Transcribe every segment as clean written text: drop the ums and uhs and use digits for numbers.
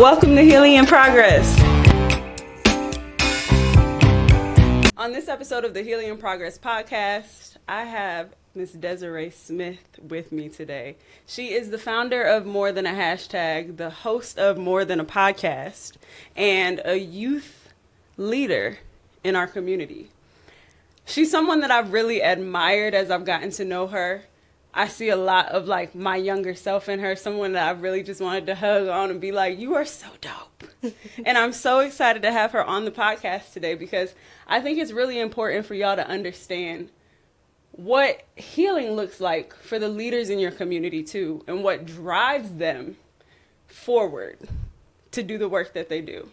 Welcome to Healing in Progress. On this episode of the Healing in Progress podcast, I have Miss Desiree Smith with me today. She is the founder of More Than a Hashtag, the host of More Than a Podcast, and a youth leader in our community. She's someone that I've really admired as I've gotten to know her. I see a lot of like my younger self in her, someone that I really just wanted to hug on and be like, you are so dope. And I'm so excited to have her on the podcast today because I think it's really important for y'all to understand what healing looks like for the leaders in your community too, and what drives them forward to do the work that they do.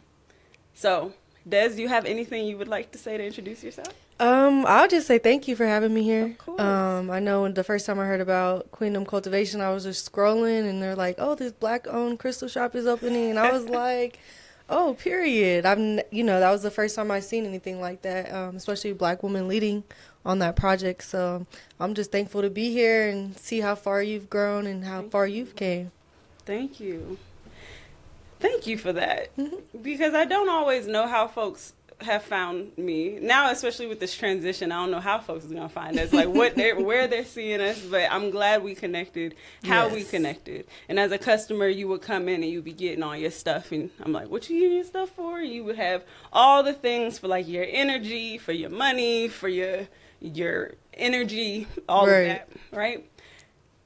So, Des, do you have anything you would like to say to introduce yourself? I'll just say thank you for having me here. Of course. I know when the first time I heard about Queendom Cultivation, I was just scrolling and they're like, oh, this black-owned crystal shop is opening. And I was like, oh, period. That was the first time I seen anything like that, especially a black woman leading on that project. So I'm just thankful to be here and see how far you've grown and how far you've came. Thank you. Thank you for that. Because I don't always know how folks have found me now, especially with this transition. I don't know how folks are gonna find us, like where they're seeing us, but I'm glad we connected, how we connected. And as a customer, you would come in and you'd be getting all your stuff, and I'm like, what you getting your stuff for? You would have all the things for like your energy, for your money, for your energy, all of that, right?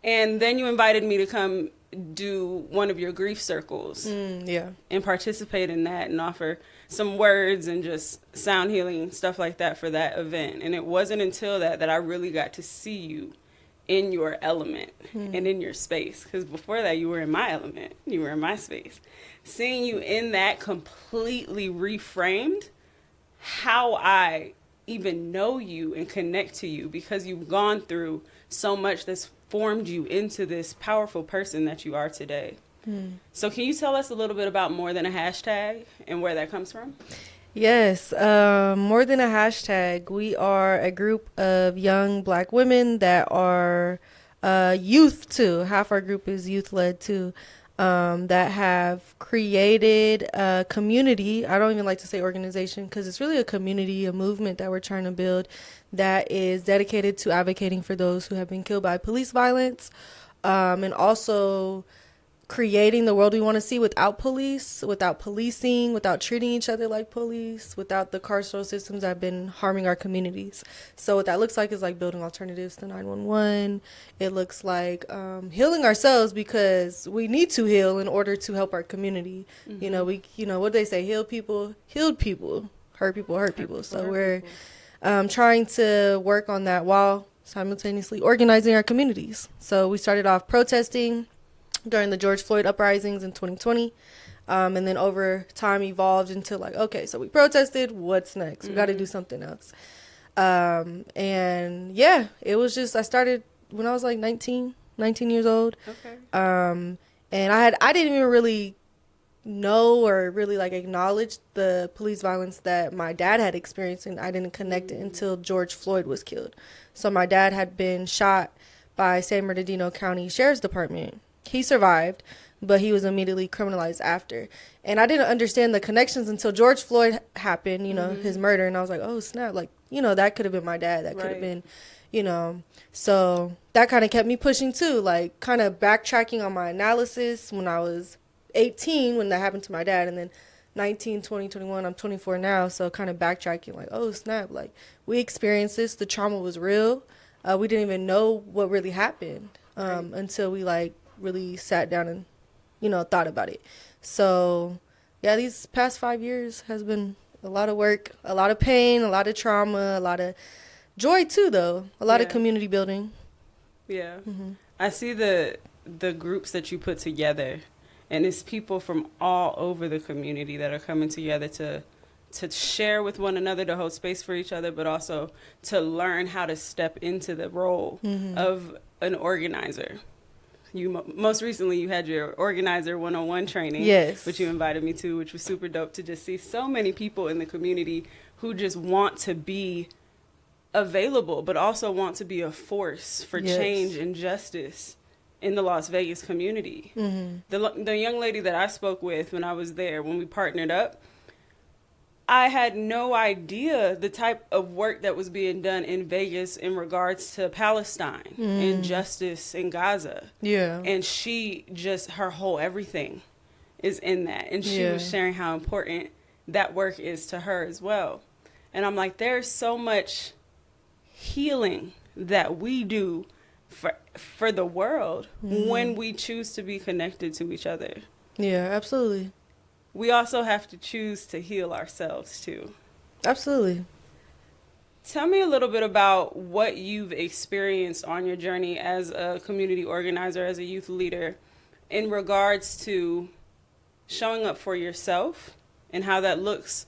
And then you invited me to come do one of your grief circles and participate in that and offer some words and just sound healing, stuff like that for that event. And it wasn't until that I really got to see you in your element and in your space. Because before that, you were in my element. You were in my space. Seeing you in that completely reframed how I even know you and connect to you, because you've gone through so much that's formed you into this powerful person that you are today. So can you tell us a little bit about More Than a Hashtag and where that comes from? Yes, More Than a Hashtag. We are a group of young black women that are youth too. Half our group is youth-led too, that have created a community. I don't even like to say organization because it's really a community, a movement that we're trying to build that is dedicated to advocating for those who have been killed by police violence, and also creating the world we want to see without police, without policing, without treating each other like police, without the carceral systems that have been harming our communities. So what that looks like is like building alternatives to 911. It looks like healing ourselves because we need to heal in order to help our community. What they say, heal people, healed people, hurt people, hurt people. So we're trying to work on that while simultaneously organizing our communities. So we started off protesting during the George Floyd uprisings in 2020, and then over time evolved into like, okay, so we protested, what's next? We got to do something else. And yeah, it was just, I started when I was like 19 years old. Okay. And I didn't even really know or really like acknowledge the police violence that my dad had experienced, and I didn't connect it until George Floyd was killed. So my dad had been shot by San Bernardino County Sheriff's Department. He survived, but he was immediately criminalized after. And I didn't understand the connections until George Floyd happened, his murder. And I was like, oh, snap. Like, that could have been my dad. That could have been, So that kind of kept me pushing, too. Like, kind of backtracking on my analysis when I was 18 when that happened to my dad. And then 19, 20, 21, I'm 24 now. So kind of backtracking like, oh, snap. Like, we experienced this. The trauma was real. We didn't even know what really happened until we, like, really sat down and thought about it. So yeah, these past 5 years has been a lot of work, a lot of pain, a lot of trauma, a lot of joy too, though, a lot of community building. I see the groups that you put together, and it's people from all over the community that are coming together to share with one another, to hold space for each other, but also to learn how to step into the role of an organizer. Most recently, you had your Organizer 101 training, which you invited me to, which was super dope to just see so many people in the community who just want to be available, but also want to be a force for change and justice in the Las Vegas community. The young lady that I spoke with when I was there, when we partnered up, I had no idea the type of work that was being done in Vegas in regards to Palestine and justice in Gaza. Yeah. And she just, her whole everything is in that. And she was sharing how important that work is to her as well. And I'm like, there's so much healing that we do for the world when we choose to be connected to each other. Yeah, absolutely. We also have to choose to heal ourselves too. Absolutely. Tell me a little bit about what you've experienced on your journey as a community organizer, as a youth leader, in regards to showing up for yourself and how that looks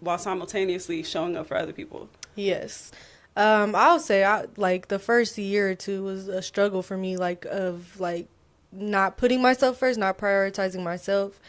while simultaneously showing up for other people. Yes. I'll say like the first year or two was a struggle for me, like of like not putting myself first, not prioritizing myself.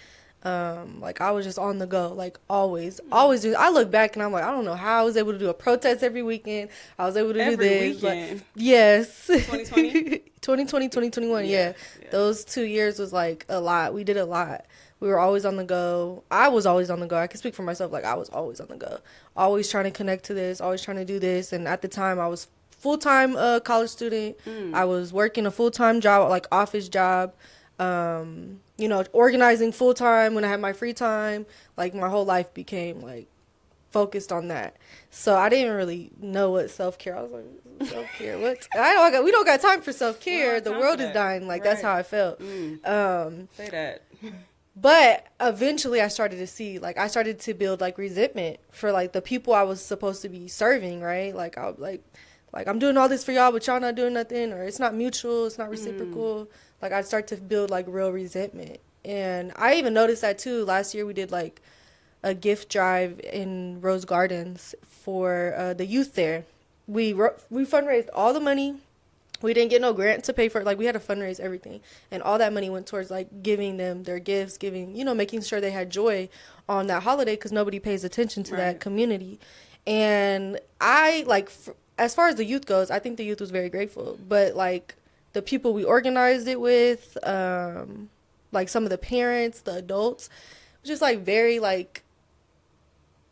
Like I was just on the go, like always do. I look back and I'm like, I don't know how I was able to do a protest every weekend. I was able to do this. Weekend. Like, yes. 2020? 2020, 2021. Yeah. Those 2 years was like a lot. We did a lot. We were always on the go. I was always on the go. I can speak for myself. Like I was always on the go, always trying to connect to this, always trying to do this. And at the time I was full-time college student. I was working a full-time job, like office job. You know, organizing full time when I had my free time. Like my whole life became like focused on that. So I didn't really know what self-care. I was like, self-care, what? We don't got time for self-care. The world is dying. Like that's how I felt. Say that. But eventually I started to see, like I started to build like resentment for like the people I was supposed to be serving, right? Like I like I'm doing all this for y'all, but y'all not doing nothing, or it's not mutual, it's not reciprocal. Like I'd start to build like real resentment. And I even noticed that too. Last year we did like a gift drive in Rose Gardens for the youth there. We fundraised all the money. We didn't get no grant to pay for it. Like we had to fundraise everything. And all that money went towards like giving them their gifts, making sure they had joy on that holiday, because nobody pays attention to that community. And I like, as far as the youth goes, I think the youth was very grateful. But like the people we organized it with, like some of the parents, the adults, just like very like,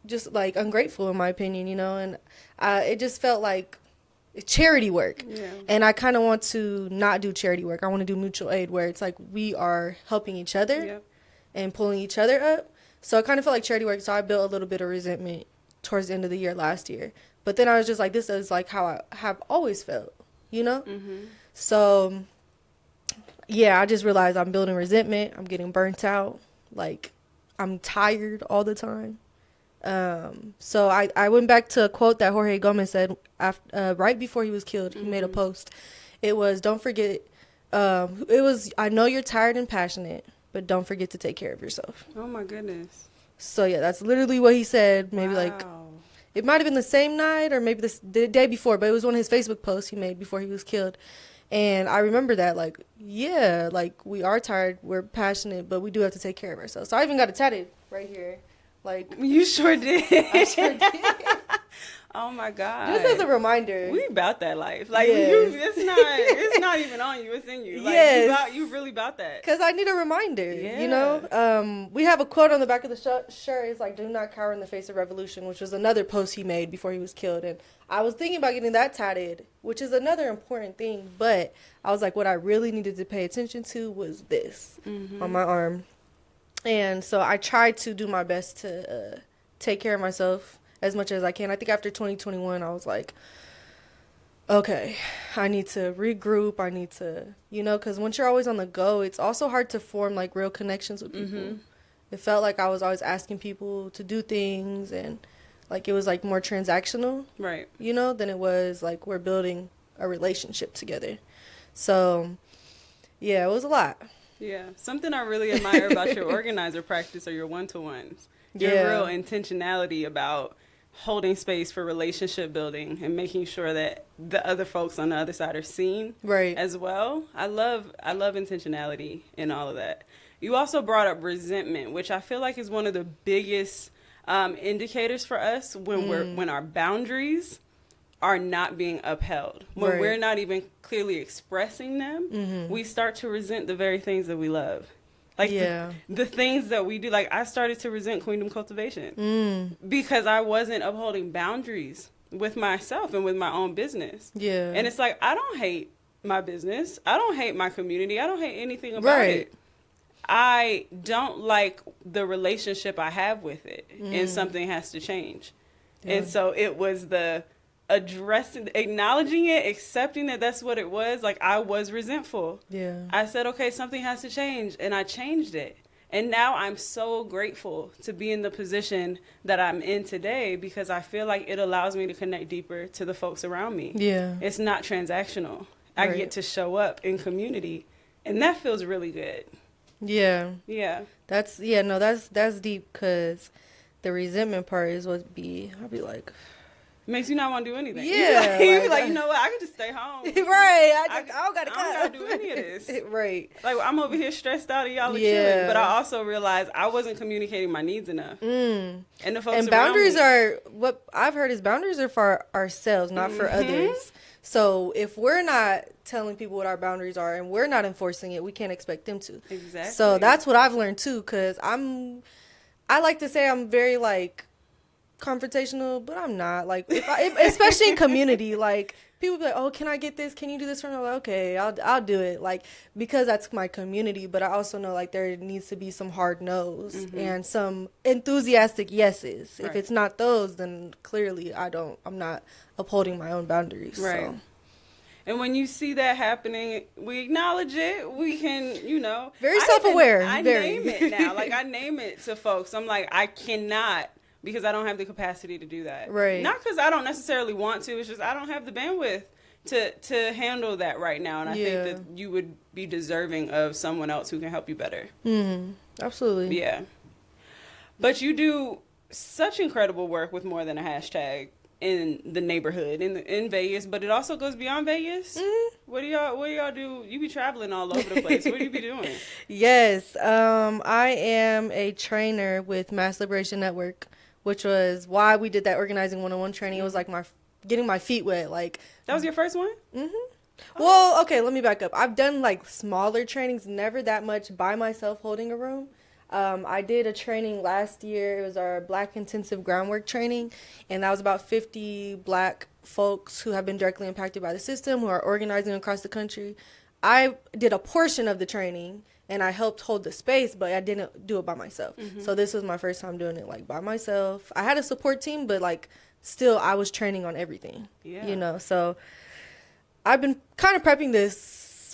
just like ungrateful in my opinion, you know. And it just felt like charity work. And I kind of want to not do charity work. I want to do mutual aid, where it's like we are helping each other and pulling each other up. So it kind of felt like charity work. So I built a little bit of resentment towards the end of the year last year. But then I was just like, this is like how I have always felt, you know. So yeah, I just realized I'm building resentment. I'm getting burnt out. Like I'm tired all the time. So I went back to a quote that Jorge Gomez said right before he was killed. He made a post. It was, don't forget, I know you're tired and passionate, but don't forget to take care of yourself. Oh my goodness. So yeah, that's literally what he said. Maybe like, it might have been the same night or maybe the day before, but it was one of his Facebook posts he made before he was killed. And I remember that, like, yeah, like we are tired, we're passionate, but we do have to take care of ourselves. So I even got it tatted right here. Like, you sure did. I sure did. Oh my God. Just as a reminder. We about that life. Like it's not even on you, it's in you. Like you really about that. Cause I need a reminder, you know? We have a quote on the back of the shirt. It's like, do not cower in the face of revolution, which was another post he made before he was killed. And I was thinking about getting that tatted, which is another important thing. But I was like, what I really needed to pay attention to was this on my arm. And so I tried to do my best to take care of myself as much as I can. I think after 2021, I was like, okay, I need to regroup. I need to, you know, because once you're always on the go, it's also hard to form like real connections with people. It felt like I was always asking people to do things, and like it was like more transactional, right? You know, than it was like we're building a relationship together. So yeah, it was a lot. Yeah, something I really admire about your organizer practice are your one-to-ones. Your real intentionality about holding space for relationship building and making sure that the other folks on the other side are seen as well. I love intentionality in all of that. You also brought up resentment, which I feel like is one of the biggest indicators for us when our boundaries are not being upheld, when Right. we're not even clearly expressing them, we start to resent the very things that we love. Like the things that we do. Like I started to resent Queendom Cultivation because I wasn't upholding boundaries with myself and with my own business. Yeah. And it's like, I don't hate my business. I don't hate my community. I don't hate anything about it. I don't like the relationship I have with it, and something has to change. Yeah. And so it was the addressing, acknowledging it, accepting that that's what it was. Like I was resentful. Yeah. I said, okay, something has to change, and I changed it. And now I'm so grateful to be in the position that I'm in today, because I feel like it allows me to connect deeper to the folks around me. Yeah. It's not transactional. I get to show up in community, and that feels really good. Yeah. Yeah. That's deep, because the resentment part is I'll be like, makes you not want to do anything. Yeah. You be like, you know what? I can just stay home. Right. I don't got to do any of this. Right. Like, I'm over here stressed out and y'all are chilling. But I also realized I wasn't communicating my needs enough. And the folks and boundaries are, what I've heard is boundaries are for ourselves, not for others. So if we're not telling people what our boundaries are and we're not enforcing it, we can't expect them to. Exactly. So that's what I've learned too, because I like to say I'm very like confrontational, but I'm not. Like, especially in community, like people be like, "Oh, can I get this? Can you do this for me?" I'm like, okay, I'll do it, like, because that's my community. But I also know like there needs to be some hard no's and some enthusiastic yeses. Right. If it's not those, then clearly I'm not upholding my own boundaries. Right. So. And when you see that happening, we acknowledge it. We can, very self-aware. I name it now. Like I name it to folks. I'm like, I cannot. Because I don't have the capacity to do that. Right. Not because I don't necessarily want to. It's just I don't have the bandwidth to handle that right now. And I think that you would be deserving of someone else who can help you better. Absolutely. Yeah. But you do such incredible work with More Than a Hashtag in the neighborhood, in Vegas. But it also goes beyond Vegas. What do y'all do? You be traveling all over the place. What do you be doing? Yes. I am a trainer with Mass Liberation Network, which was why we did that organizing 101 training. It was like getting my feet wet. Like that was your first one? Well, okay, let me back up. I've done like smaller trainings, never that much by myself holding a room. I did a training last year. It was our Black Intensive Groundwork training, and that was about 50 Black folks who have been directly impacted by the system, who are organizing across the country. I did a portion of the training, and I helped hold the space, but I didn't do it by myself. So this was my first time doing it like by myself. I had a support team, but like still I was training on everything. Yeah. So I've been kind of prepping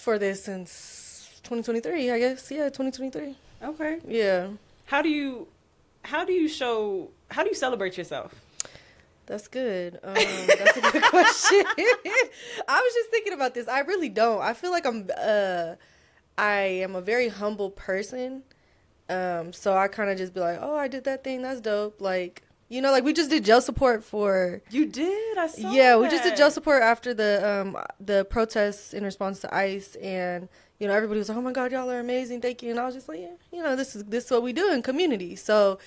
for this since 2023, I guess. Yeah, 2023. Okay. Yeah. How do you celebrate yourself? That's good. That's a good question. I was just thinking about this. I really don't. I feel like I am a very humble person. So I kind of just be like, oh, I did that thing. That's dope. Like, like we just did jail support for. You did? I saw Yeah, that. we just did jail support after the protests in response to ICE, and everybody was like, oh my God, y'all are amazing, thank you. And I was just like, yeah, this is what we do in community. So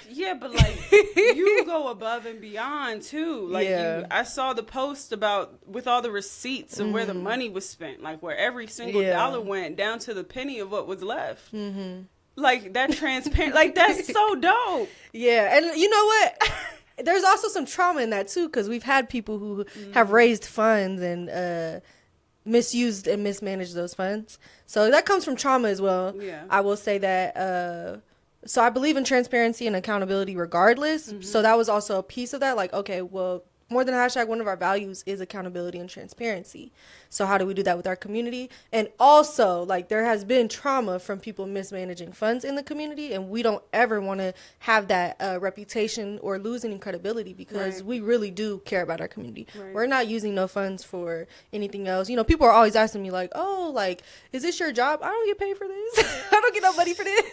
yeah, but like you go above and beyond too. Like I saw the post with all the receipts of where the money was spent, like where every single dollar went down to the penny of what was left. Like that transparent, like that's so dope. Yeah, and you know what? There's also some trauma in that too, because we've had people who have raised funds and misused and mismanaged those funds. So that comes from trauma as well. Yeah. I will say that. So I believe in transparency and accountability regardless. So that was also a piece of that. Like, okay, well, More Than a Hashtag, one of our values is accountability and transparency. So how do we do that with our community? And also, like, there has been trauma from people mismanaging funds in the community, and we don't ever want to have that reputation or lose any credibility, because we really do care about our community. We're not using no funds for anything else. People are always asking me, like, oh, like, is this your job? I don't get paid for this. I don't get no money for this.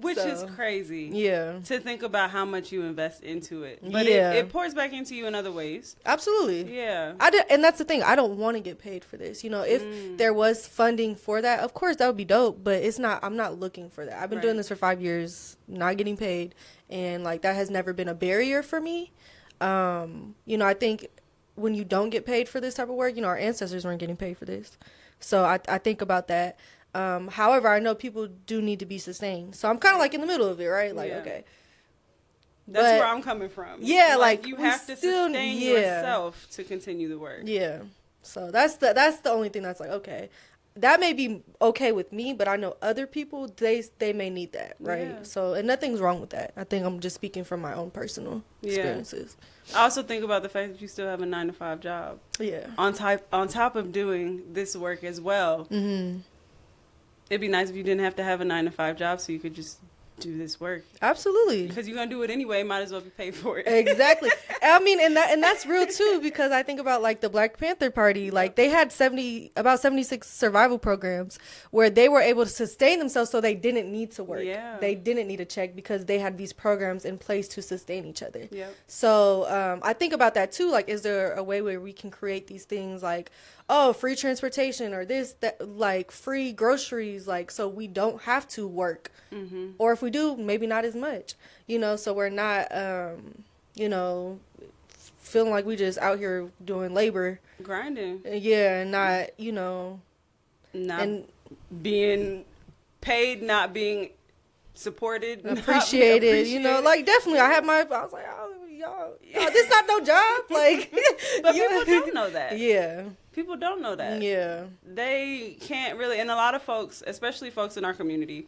Which is crazy. Yeah. To think about how much you invest into it. But it pours back into you in other ways. Absolutely. Yeah. And that's the thing. I don't want to get paid for this. If there was funding for that, of course that would be dope, but I'm not looking for that. I've been doing this for 5 years, not getting paid. And like that has never been a barrier for me. You know, I think when you don't get paid for this type of work, you know, our ancestors weren't getting paid for this. So I think about that. However, I know people do need to be sustained. So I'm kind of like in the middle of it, right? Like, okay. That's where I'm coming from. Yeah, like you have to sustain yourself to continue the work. Yeah. So that's the only thing that's like, okay. That may be okay with me, but I know other people, they may need that, right? Yeah. So, and nothing's wrong with that. I think I'm just speaking from my own personal experiences. I also think about the fact that you still have a 9-to-5 job. Yeah. On top of doing this work as well. Mm-hmm. It'd be nice if you didn't have to have a 9-to-5 job so you could just do this work. Absolutely. Because you're going to do it anyway, might as well be paid for it. Exactly. I mean, and that's real too, because I think about like the Black Panther Party, like they had about 76 survival programs where they were able to sustain themselves, so they didn't need to work. Yeah. They didn't need a check because they had these programs in place to sustain each other. Yep. So I think about that too, like is there a way where we can create these things like, oh, free transportation or that, like free groceries, like so we don't have to work. Mm-hmm. Or if we do, maybe not as much, you know, so we're not, you know, feeling like we just out here doing labor. Grinding. Yeah, and not, you know. Not being paid, not being supported. Appreciated, you know, like definitely I was like, oh, y'all, this not no job. Like, but people don't know that. Yeah. People don't know that. Yeah. They can't really, and a lot of folks, especially folks in our community,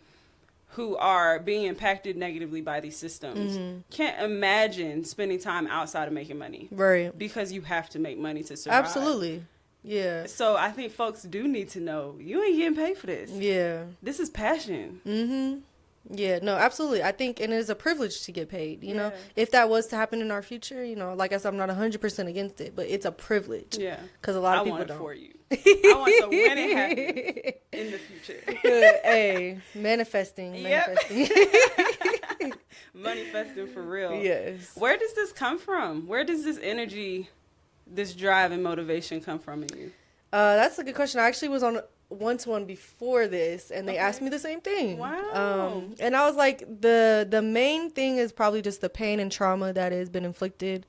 who are being impacted negatively by these systems, mm-hmm. can't imagine spending time outside of making money. Right. Because you have to make money to survive. Absolutely. Yeah. So I think folks do need to know, you ain't getting paid for this. Yeah. This is passion. Mm-hmm. Yeah, no, absolutely. I think, and it is a privilege to get paid, you know, if that was to happen in our future, you know, like I said, I'm not 100% against it, but it's a privilege. Yeah. Because a lot of people don't. I want it for you. I want to when it happens in the future. Hey, manifesting. Manifesting for real. Yes. Where does this come from? Where does this energy, this drive and motivation come from in you? That's a good question. I actually was on one-to-one before this, and they asked me the same thing. Wow. And I was like, the main thing is probably just the pain and trauma that has been inflicted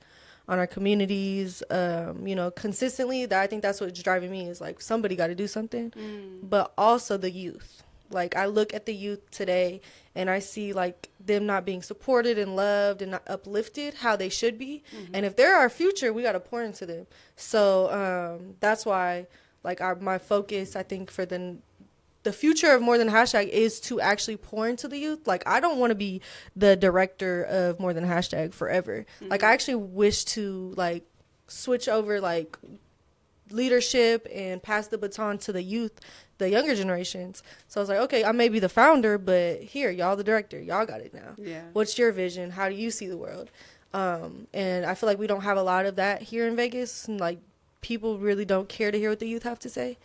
on our communities, you know, consistently. That I think that's what's driving me, is like somebody got to do something. But also the youth. Like I look at the youth today and I see like them not being supported and loved and not uplifted how they should be. Mm-hmm. And if they're our future, we got to pour into them. So that's why like my focus, I think, for the future of More Than Hashtag is to actually pour into the youth. Like, I don't want to be the director of More Than Hashtag forever. Mm-hmm. Like, I actually wish to, like, switch over, like, leadership and pass the baton to the youth, the younger generations. So I was like, okay, I may be the founder, but here, y'all the director. Y'all got it now. Yeah. What's your vision? How do you see the world? And I feel like we don't have a lot of that here in Vegas. And, like, people really don't care to hear what the youth have to say.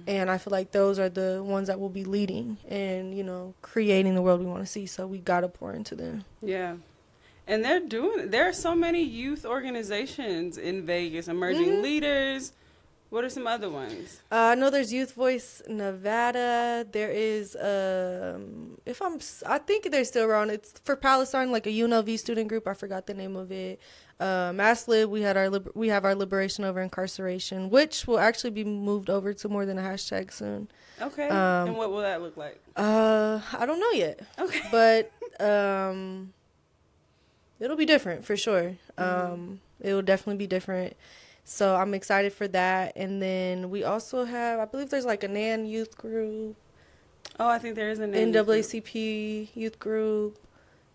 And I feel like those are the ones that will be leading and, you know, creating the world we want to see. So we got to pour into them. Yeah. And there are so many youth organizations in Vegas, emerging leaders. What are some other ones? I know there's Youth Voice Nevada. There is, I think they're still around. It's for Palestine, like a UNLV student group. I forgot the name of it. MassLib, we have our Liberation Over Incarceration, which will actually be moved over to More Than a Hashtag soon. Okay. And what will that look like? I don't know yet. Okay. But it'll be different for sure. It will definitely be different. So I'm excited for that. And then we also have, I believe there's like a NAN youth group. Oh, I think there is a NAN NAACP youth group.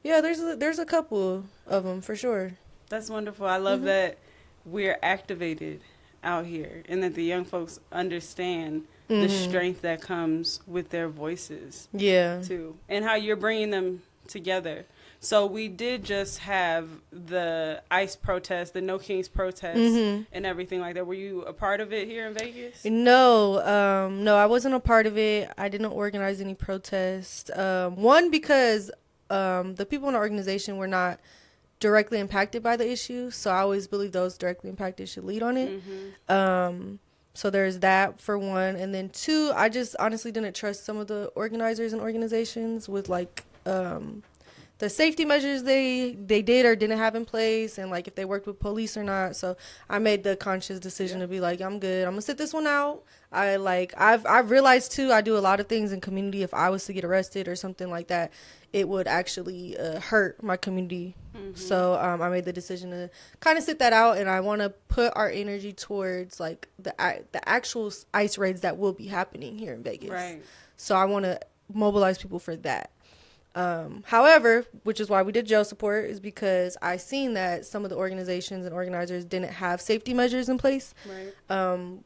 Yeah, there's a couple of them for sure. That's wonderful. I love that we're activated out here and that the young folks understand the strength that comes with their voices. Yeah. Too. And how you're bringing them together. So we did just have the ICE protest, the No Kings protest, and everything like that. Were you a part of it here in Vegas? No, I wasn't a part of it. I didn't organize any protests. One, because the people in the organization were not directly impacted by the issue, so I always believe those directly impacted should lead on it. So there's that for one. And then two, I just honestly didn't trust some of the organizers and organizations with like the the safety measures they did or didn't have in place, and like if they worked with police or not. So I made the conscious decision to be like, I'm good. I'm gonna sit this one out. I've realized too, I do a lot of things in community. If I was to get arrested or something like that, it would actually hurt my community. So I made the decision to kind of sit that out, and I want to put our energy towards like the actual ICE raids that will be happening here in Vegas. Right. So I want to mobilize people for that. However, which is why we did jail support, is because I seen that some of the organizations and organizers didn't have safety measures in place. Right.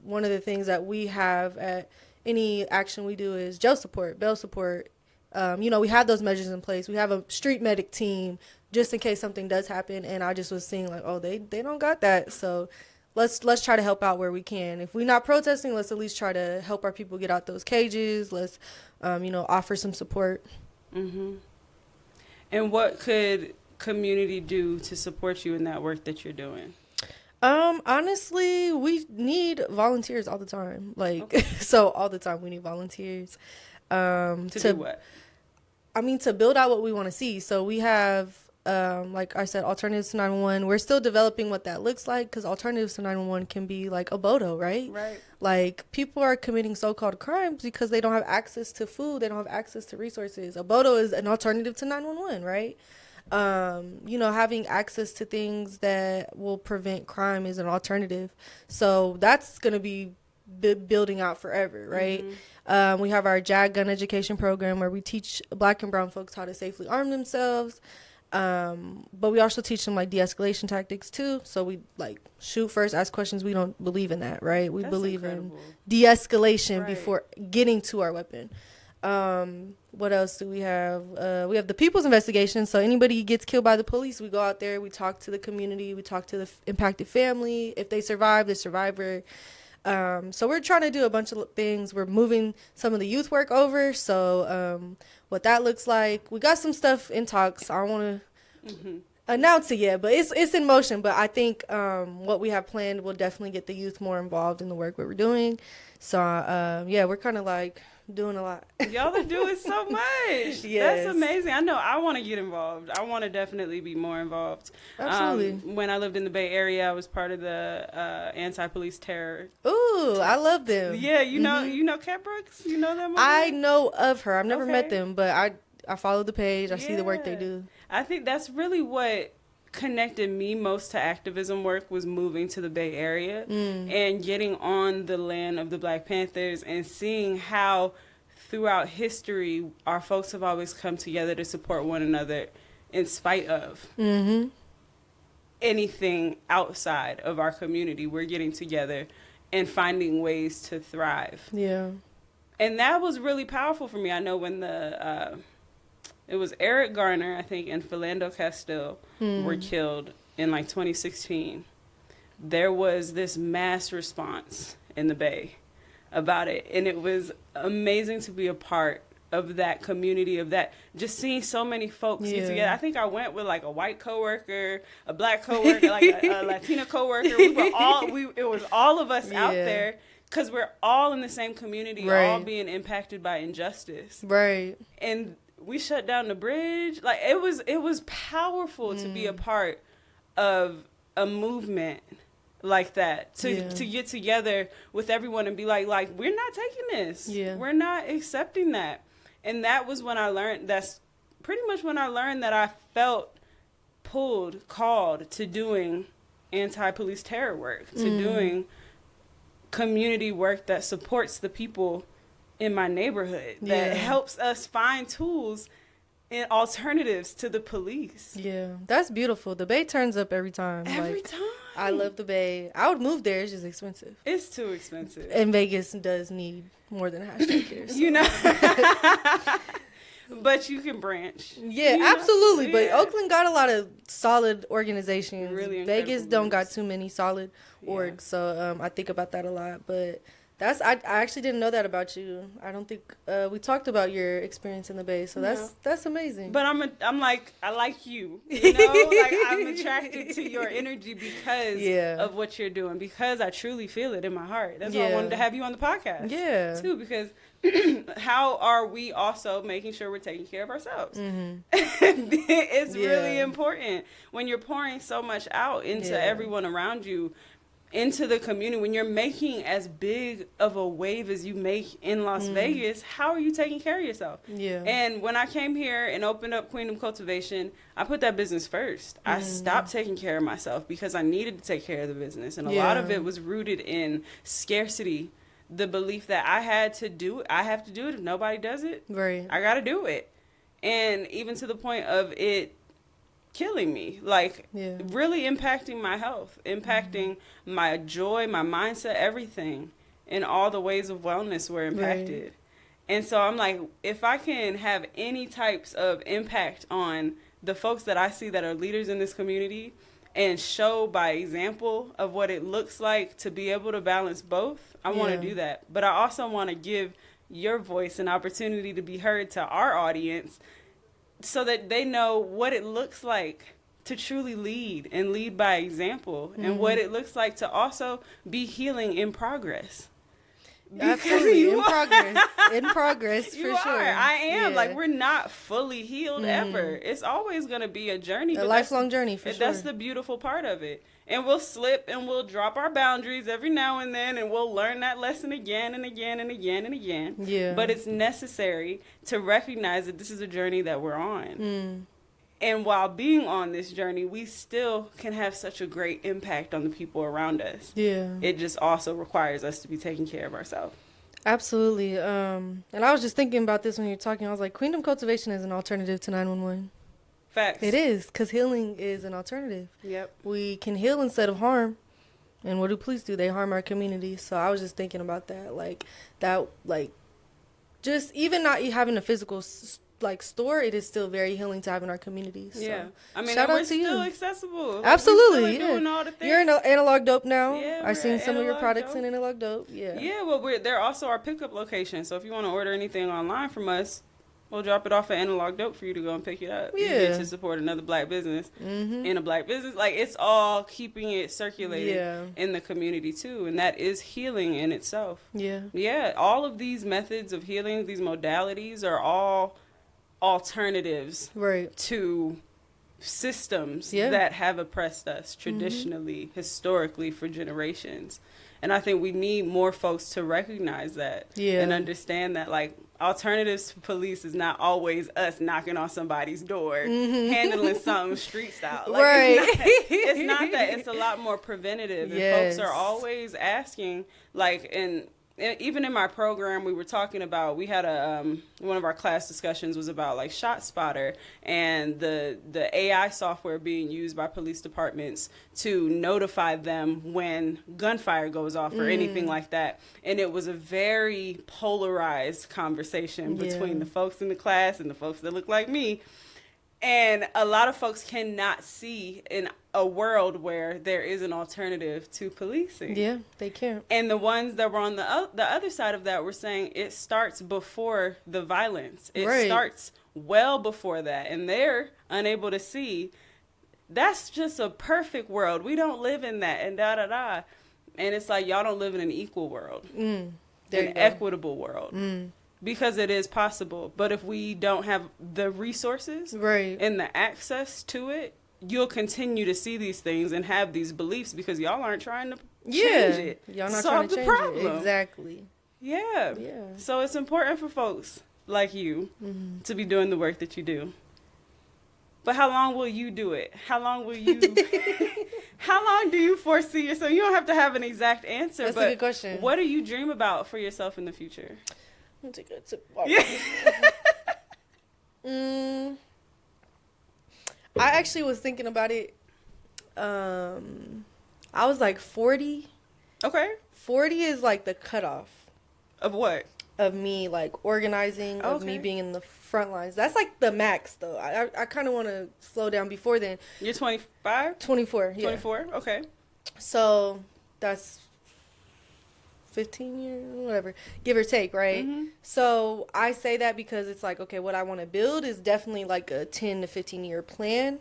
One of the things that we have at any action we do is jail support, bail support. We have those measures in place. We have a street medic team just in case something does happen. And I just was seeing like, oh, they don't got that. So let's try to help out where we can. If we're not protesting, let's at least try to help our people get out those cages. Let's, offer some support. Mm-hmm. And what could community do to support you in that work that you're doing? Honestly, we need volunteers all the time. So all the time we need volunteers. To do what? To build out what we want to see. So we have, like I said, alternatives to 911. We're still developing what that looks like, because alternatives to 911 can be like a BODO, right? Right. Like, people are committing so-called crimes because they don't have access to food. They don't have access to resources. A BODO is an alternative to 911, right? Having access to things that will prevent crime is an alternative. So that's going to be building out forever, right? Mm-hmm. We have our JAG gun education program where we teach Black and brown folks how to safely arm themselves. But we also teach them like de-escalation tactics too. So we like shoot first, ask questions. We don't believe in that, right? We believe in de-escalation before getting to our weapon. What else do we have? We have the people's investigation. So anybody gets killed by the police, we go out there, we talk to the community, we talk to the impacted family. If they survive, the survivor. So we're trying to do a bunch of things. We're moving some of the youth work over. So what that looks like, we got some stuff in talks. I don't want to announce it yet, but it's in motion. But I think what we have planned will definitely get the youth more involved in the work that we're doing. So we're kind of like doing a lot. Y'all are doing so much. Yes. That's amazing. I know I want to get involved. I want to definitely be more involved. Absolutely. When I lived in the Bay Area, I was part of the anti-police terror. Ooh, I love them. Yeah, you know Kat Brooks? You know them? I know of her. I've never met them, but I follow the page. I see the work they do. I think that's really what connected me most to activism work, was moving to the Bay Area and getting on the land of the Black Panthers and seeing how throughout history our folks have always come together to support one another in spite of anything outside of our community. We're getting together and finding ways to thrive. Yeah. And that was really powerful for me. I know when it was Eric Garner, I think, and Philando Castile were killed in like 2016. There was this mass response in the Bay about it. And it was amazing to be a part of that community, of that, just seeing so many folks get together. I think I went with like a white coworker, a Black coworker, like a Latina coworker. We were it was all of us out there, because we're all in the same community, all being impacted by injustice. Right. And we shut down the bridge. Like, it was powerful to be a part of a movement like that, to get together with everyone and be like we're not taking this. We're not accepting that. And that was when I learned, that's pretty much when I learned that I felt called to doing anti-police terror work, to doing community work that supports the people in my neighborhood, that helps us find tools and alternatives to the police. Yeah, that's beautiful. The Bay turns up every time. Every time. I love the Bay. I would move there. It's just expensive. It's too expensive. And Vegas does need more than a hashtag here. So. You know. But you can branch. Yeah, absolutely. But Oakland got a lot of solid organizations. Really, Vegas don't got too many solid orgs. So I think about that a lot. But I actually didn't know that about you. I don't think we talked about your experience in the Bay, so that's amazing. But I'm like, I like you, you know, like I'm attracted to your energy because of what you're doing, because I truly feel it in my heart. That's why I wanted to have you on the podcast. Yeah. Too, because how are we also making sure we're taking care of ourselves? Mm-hmm. It's really important when you're pouring so much out into everyone around you, into the community. When you're making as big of a wave as you make in Las Vegas, how are you taking care of yourself? Yeah. And when I came here and opened up Queendom Cultivation, I put that business first. I stopped taking care of myself because I needed to take care of the business. And a lot of it was rooted in scarcity. The belief that I have to do it. If nobody does it, right, I got to do it. And even to the point of it killing me, like really impacting my health, impacting my joy, my mindset, everything, and all the ways of wellness were impacted. Right. And so I'm like, if I can have any types of impact on the folks that I see that are leaders in this community, and show by example of what it looks like to be able to balance both, I want to do that. But I also want to give your voice an opportunity to be heard to our audience so that they know what it looks like to truly lead and lead by example, and what it looks like to also be healing in progress. Absolutely, in progress for sure. I am. Like, we're not fully healed ever. It's always going to be a journey. A lifelong journey, for sure. That's the beautiful part of it. And we'll slip and we'll drop our boundaries every now and then, and we'll learn that lesson again and again and again and again. Yeah. But it's necessary to recognize that this is a journey that we're on. And while being on this journey, we still can have such a great impact on the people around us. Yeah. It just also requires us to be taking care of ourselves. Absolutely. And I was just thinking about this when you were talking. I was like, Queendom Cultivation is an alternative to 911. Facts. It is, because healing is an alternative. Yep. We can heal instead of harm. And what do police do? They harm our community. So I was just thinking about that. Just even not having a physical store, it is still very healing to have in our communities. So. Yeah, I mean, shout out to still you. Accessible. Absolutely, doing all the things. You're in Analog Dope now. Yeah, I've seen some of your products in Analog Dope. Yeah. Yeah, well, they're also our pickup location. So if you want to order anything online from us, we'll drop it off at Analog Dope for you to go and pick it up. Yeah. You get to support another black business in a black business. Like, it's all keeping it circulated in the community too, and that is healing in itself. Yeah. Yeah. All of these methods of healing, these modalities, are all alternatives to systems that have oppressed us traditionally, historically, for generations. And I think we need more folks to recognize that and understand that, like, alternatives to police is not always us knocking on somebody's door, handling something street style. Like, it's not that. It's a lot more preventative. And folks are always asking, like, and even in my program, we were talking about, we had one of our class discussions was about, like, ShotSpotter and the AI software being used by police departments to notify them when gunfire goes off or anything like that. And it was a very polarized conversation between the folks in the class and the folks that look like me. And a lot of folks cannot see in a world where there is an alternative to policing. Yeah, they can't. And the ones that were on the other side of that were saying it starts before the violence. It starts well before that. And they're unable to see that's just a perfect world. We don't live in that, and da-da-da. And it's like, y'all don't live in an equal world. An equitable world. Because it is possible. But if we don't have the resources and the access to it, you'll continue to see these things and have these beliefs because y'all aren't trying to change it. Y'all not trying to change it. Exactly. Yeah. So it's important for folks like you to be doing the work that you do. But how long will you do it? How long will you... How long do you foresee yourself? You don't have to have an exact answer. That's a good question. What do you dream about for yourself in the future? I'm gonna take a sip. I actually was thinking about it. I was like 40. Okay. 40 is like the cutoff. Of what? Of me, like, organizing, of me being in the front lines. That's like the max, though. I kind of want to slow down before then. You're 25? 24, yeah. 24, okay. So that's 15 years, whatever, give or take, right? Mm-hmm. So I say that because it's like, okay, what I want to build is definitely like a 10 to 15 year plan.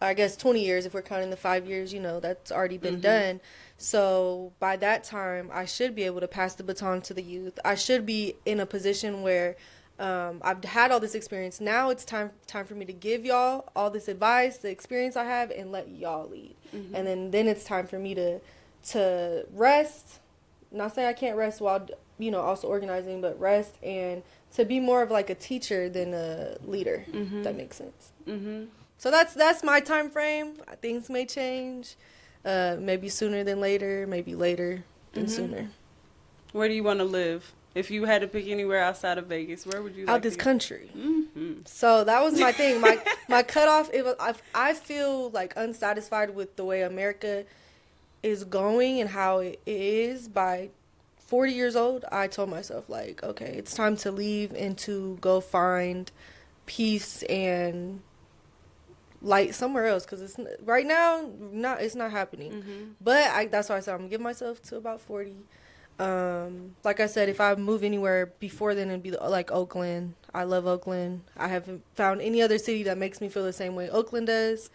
I guess 20 years if we're counting the 5 years, that's already been done. So by that time, I should be able to pass the baton to the youth. I should be in a position where I've had all this experience. Now it's time for me to give y'all all this advice, the experience I have, and let y'all lead. And then it's time for me to rest. Not saying I can't rest while also organizing, but rest and to be more of like a teacher than a leader. If that makes sense. So that's my time frame. Things may change, maybe sooner than later, maybe later than sooner. Where do you want to live? If you had to pick anywhere outside of Vegas, where would you like out this to go? country? So that was my thing. My cutoff. If I feel like unsatisfied with the way America is going and how it is by 40 years old, I told myself like, okay, it's time to leave and to go find peace and light somewhere else, because it's right now it's not happening. But that's why I said I'm gonna give myself to about 40. Like I said, if I move anywhere before then, it'd be like Oakland. I love Oakland. I haven't found any other city that makes me feel the same way Oakland does.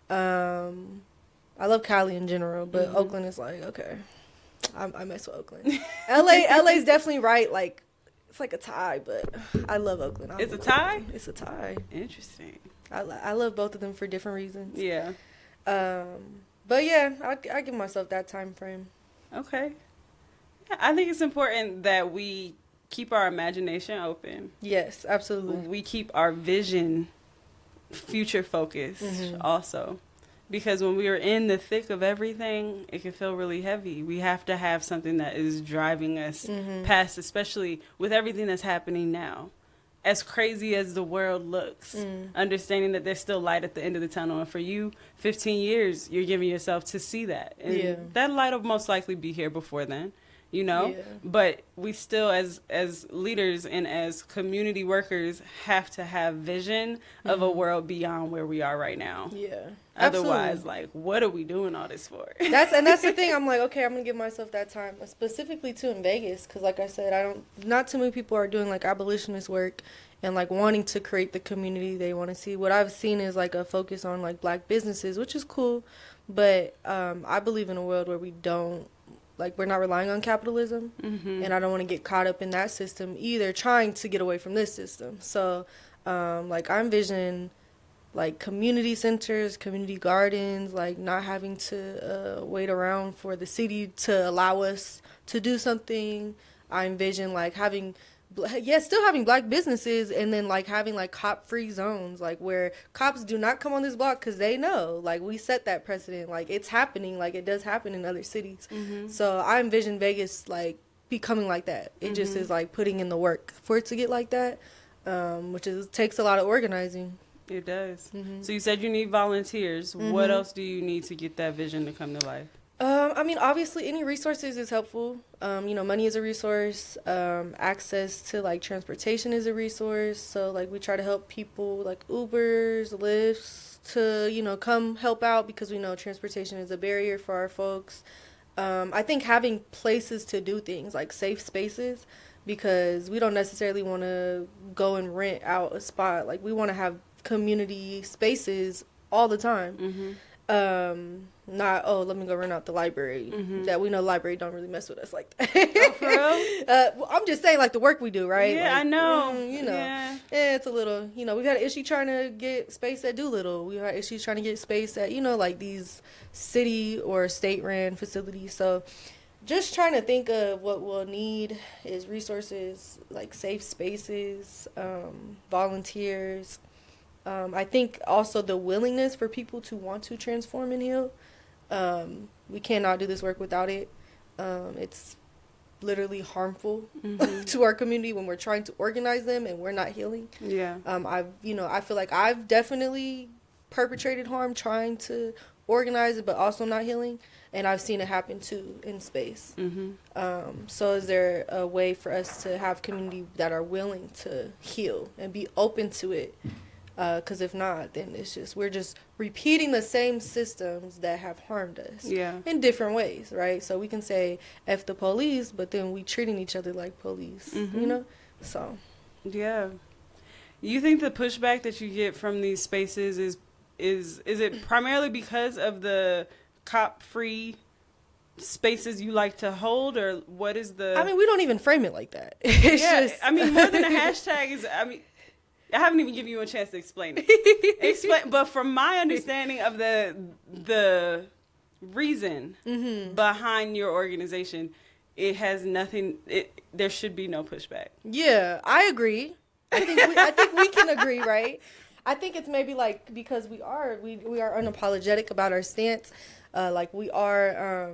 I love Cali in general, but Oakland is like, okay, I mess with Oakland. LA's definitely right. Like, it's like a tie, but I love Oakland. It's a tie? It's a tie. Interesting. I love both of them for different reasons. Yeah. But yeah, I give myself that time frame. Okay. Yeah, I think it's important that we keep our imagination open. Yes, absolutely. We keep our vision future focused also. Because when we are in the thick of everything, it can feel really heavy. We have to have something that is driving us past, especially with everything that's happening now. As crazy as the world looks, understanding that there's still light at the end of the tunnel. And for you, 15 years, you're giving yourself to see that. And that light will most likely be here before then, Yeah. But we still, as leaders and as community workers, have to have vision of a world beyond where we are right now. Yeah. Otherwise, absolutely. What are we doing all this for? That's the thing. I'm like, okay, I'm gonna give myself that time, specifically too in Vegas, because like I said, not too many people are doing like abolitionist work and like wanting to create the community they want to see. What I've seen is like a focus on like Black businesses, which is cool, but I believe in a world where we're not relying on capitalism, and I don't want to get caught up in that system either, trying to get away from this system. So, I envision like community centers, community gardens, like not having to wait around for the city to allow us to do something. I envision like still having Black businesses, and then like having like cop-free zones, like where cops do not come on this block because they know like we set that precedent, like it's happening, like it does happen in other cities. So I envision Vegas like becoming like that. It just is like putting in the work for it to get like that, which takes a lot of organizing. It does. So you said you need volunteers. What else do you need to get that vision to come to life? Obviously any resources is helpful. Money is a resource. Access to like transportation is a resource. So like we try to help people like Ubers, Lyfts to, come help out, because we know transportation is a barrier for our folks. I think having places to do things, like safe spaces, because we don't necessarily want to go and rent out a spot. Like we want to have community spaces all the time. Not, let me go rent out the library. That we know the library don't really mess with us like that. Oh, for real? I'm just saying like the work we do, right? Yeah, like, I know. Yeah, it's a little, we've had an issue trying to get space at Doolittle. We've had issues trying to get space at, like these city or state ran facilities. So just trying to think of what we'll need is resources, like safe spaces, volunteers. I think also the willingness for people to want to transform and heal. We cannot do this work without it. It's literally harmful to our community when we're trying to organize them and we're not healing. Yeah. I feel like I've definitely perpetrated harm trying to organize it, but also not healing. And I've seen it happen too in space. So is there a way for us to have community that are willing to heal and be open to it? Because if not, then we're just repeating the same systems that have harmed us in different ways, right? So we can say F the police, but then we treating each other like police, you know? So. Yeah. You think the pushback that you get from these spaces is it primarily because of the cop-free spaces you like to hold, or what is the... I mean, we don't even frame it like that. It's just... I mean, more than a hashtag is... I mean, I haven't even given you a chance to explain it. But from my understanding of the reason behind your organization, it has nothing... there should be no pushback. Yeah, I agree. I think we can agree, right? I think it's maybe like because we are unapologetic about our stance. Like we are,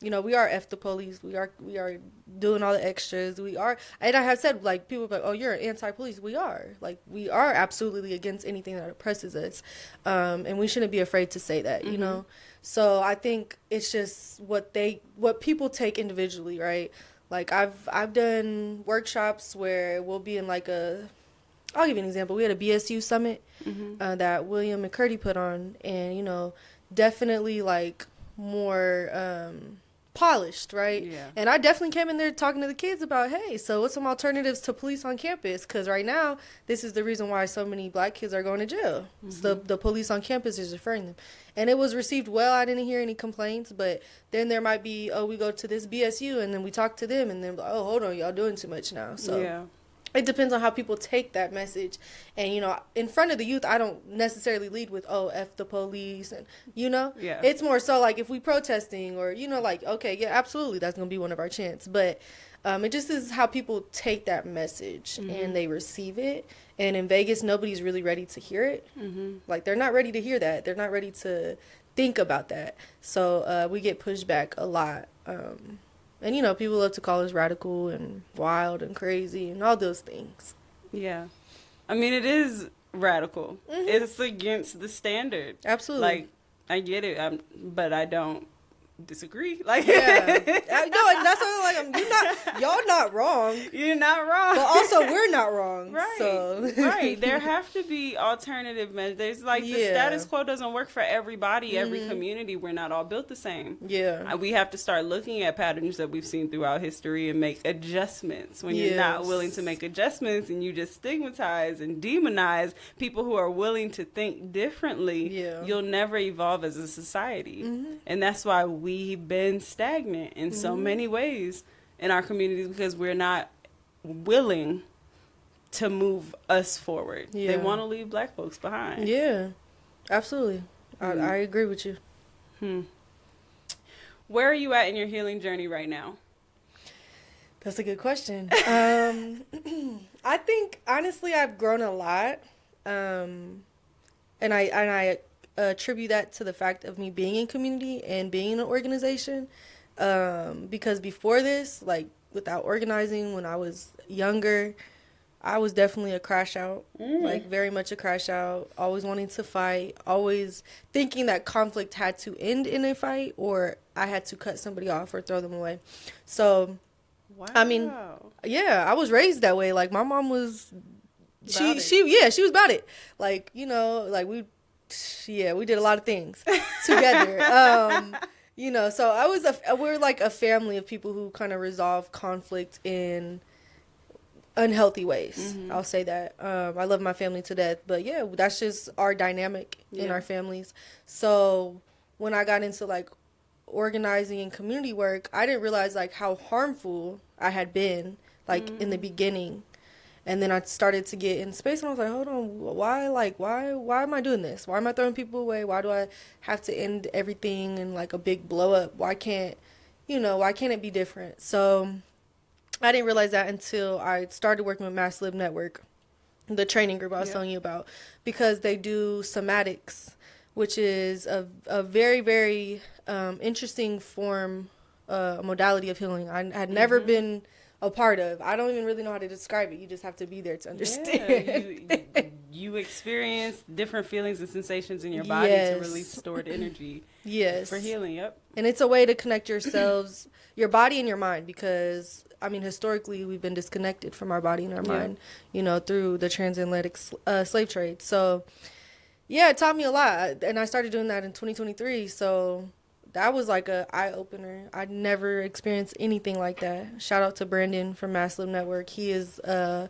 we are F the police. We are doing all the extras. We are, and I have said, like, people are like, oh, you're anti-police. We are. Like, we are absolutely against anything that oppresses us. And we shouldn't be afraid to say that, you know? So I think it's just what people take individually, right? Like, I've done workshops where we'll be in like I'll give you an example. We had a BSU summit that William McCurdy put on, and, definitely like more polished, right? Yeah. And I definitely came in there talking to the kids about, hey, so what's some alternatives to police on campus? Because right now, this is the reason why so many black kids are going to jail. So the police on campus is referring them. And it was received well. I didn't hear any complaints. But then there might be, we go to this BSU, and then we talk to them, and then, oh, hold on, y'all doing too much now. So it depends on how people take that message. And, in front of the youth, I don't necessarily lead with, oh, F the police. And, it's more so like if we protesting or, like, okay, yeah, absolutely, that's going to be one of our chants. But it just is how people take that message and they receive it. And in Vegas, nobody's really ready to hear it. Like, they're not ready to hear that. They're not ready to think about that. So we get pushed back a lot. And, people love to call us radical and wild and crazy and all those things. Yeah. I mean, it is radical. It's against the standard. Absolutely. Like, I get it, but I don't disagree. Like, no, and that's what I'm like. Y'all not wrong. You're not wrong. But also, we're not wrong. Right. So. Right. There have to be alternative measures. Like, the status quo doesn't work for everybody, every community. We're not all built the same. Yeah. We have to start looking at patterns that we've seen throughout history and make adjustments. When you're not willing to make adjustments and you just stigmatize and demonize people who are willing to think differently, you'll never evolve as a society. And that's why we've been stagnant in so many ways in our communities, because we're not willing to move us forward. They want to leave black folks behind. Yeah, absolutely. I agree with you. Where are you at in your healing journey right now? That's a good question. I think, honestly, I've grown a lot. And I attribute that to the fact of me being in community and being in an organization. Because before this, like, without organizing, when I was younger, I was definitely a crash out, like very much a crash out, always wanting to fight, always thinking that conflict had to end in a fight or I had to cut somebody off or throw them away. So, I mean, I was raised that way. Like, my mom was, she was about it. Like, like we did a lot of things together. So we're like a family of people who kind of resolve conflict in unhealthy ways. I'll say that. I love my family to death, but that's just our dynamic in our families. So when I got into like organizing and community work, I didn't realize like how harmful I had been like in the beginning. And then I started to get in space and I was like, hold on, why am I doing this? Why am I throwing people away? Why do I have to end everything in like a big blow up? Why can't it be different? So I didn't realize that until I started working with Mass Lib Network, the training group I was telling you about, because they do somatics, which is a very, very interesting modality of healing. I had never been a part of. I don't even really know how to describe it. You just have to be there to understand. Yeah, you experience different feelings and sensations in your body to release stored energy. Yes. For healing, yep. And it's a way to connect yourselves, your body and your mind, because, I mean, historically, we've been disconnected from our body and our mind, you know, through the transatlantic slave trade. So, yeah, it taught me a lot. And I started doing that in 2023. So that was like a eye-opener. I'd never experienced anything like that. Shout out to Brandon from Mass Live Network. He is a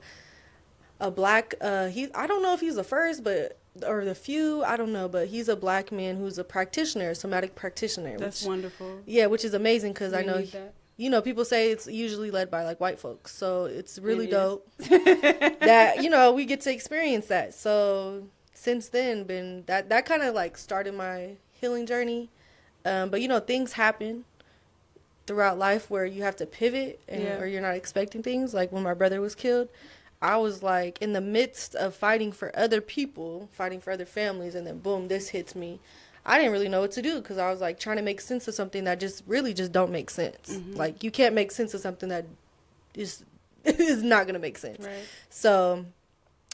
black, I don't know if he's the first, or the few, I don't know, but he's a black man who's a practitioner, a somatic practitioner. That's wonderful. Yeah, which is amazing because I know, you know, people say it's usually led by like white folks. So it's really dope that, you know, we get to experience that. So since then, that kind of like started my healing journey. But, you know, things happen throughout life where you have to pivot or you're not expecting things. Like when my brother was killed, I was like in the midst of fighting for other people, fighting for other families, and then boom, this hits me. I didn't really know what to do because I was like trying to make sense of something that just really just don't make sense. Mm-hmm. Like you can't make sense of something that is not going to make sense. Right. So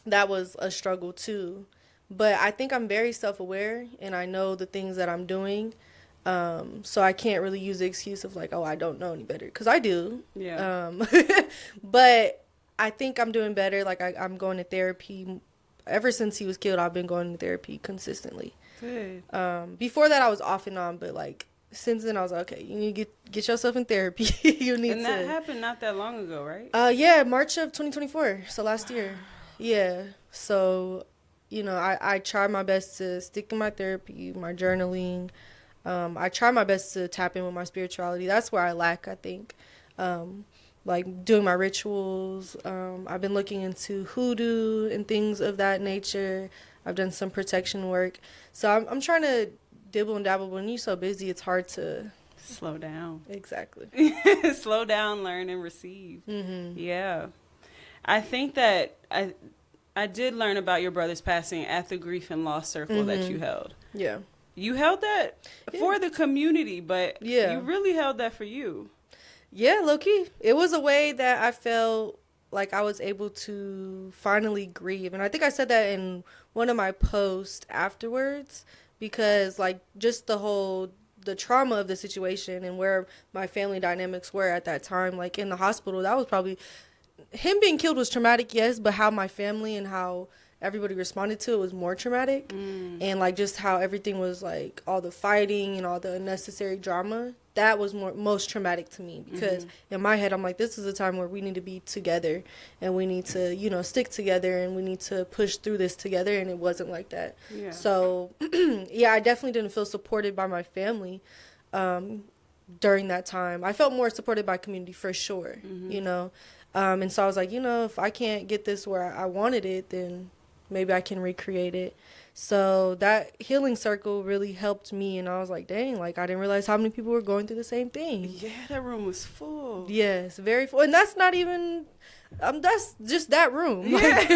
that was a struggle too. But I think I'm very self-aware and I know the things that I'm doing. So I can't really use the excuse of like, oh, I don't know any better, because I do. Yeah. But I think I'm doing better. Like I'm going to therapy. Ever since he was killed, I've been going to therapy consistently. Good. Before that, I was off and on, but like since then, I was like, okay, you need to get yourself in therapy. You need to. And that happened not that long ago, right? Yeah, March of 2024. So last year. Yeah. So, you know, I try my best to stick to my therapy, my journaling. I try my best to tap in with my spirituality. That's where I lack, I think. Like doing my rituals. I've been looking into hoodoo and things of that nature. I've done some protection work. So I'm trying to dibble and dabble. When you're so busy, it's hard to slow down. Exactly. Slow down, learn, and receive. Mm-hmm. Yeah. I think that I did learn about your brother's passing at the grief and loss circle that you held. Yeah. You held that for the community, but you really held that for you. Yeah, low-key. It was a way that I felt like I was able to finally grieve. And I think I said that in one of my posts afterwards, because like just the trauma of the situation and where my family dynamics were at that time, like in the hospital, that was probably, him being killed was traumatic, yes, but how my family and how everybody responded to it was more traumatic. And like just how everything was like all the fighting and all the unnecessary drama, that was most traumatic to me, because in my head I'm like, this is a time where we need to be together and we need to, you know, stick together and we need to push through this together, and it wasn't like that. So yeah, I definitely didn't feel supported by my family during that time. I felt more supported by community for sure, you know. And so I was like, you know, if I can't get this where I wanted it, then maybe I can recreate it. So that healing circle really helped me. And I was like, dang, like I didn't realize how many people were going through the same thing. Yeah, that room was full. Yes, very full. And that's not even, that's just that room. Like,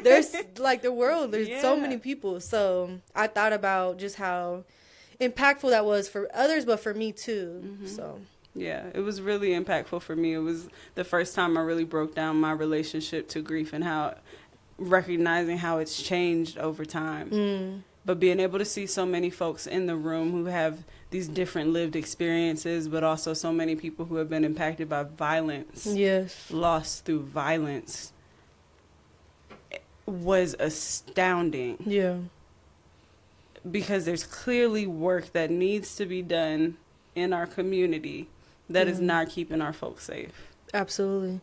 there's like the world, there's so many people. So I thought about just how impactful that was for others, but for me too. So. Yeah, it was really impactful for me. It was the first time I really broke down my relationship to grief and how recognizing how it's changed over time. But being able to see so many folks in the room who have these different lived experiences, but also so many people who have been impacted by violence, lost through violence, was astounding. Yeah. Because there's clearly work that needs to be done in our community that is not keeping our folks safe. Absolutely.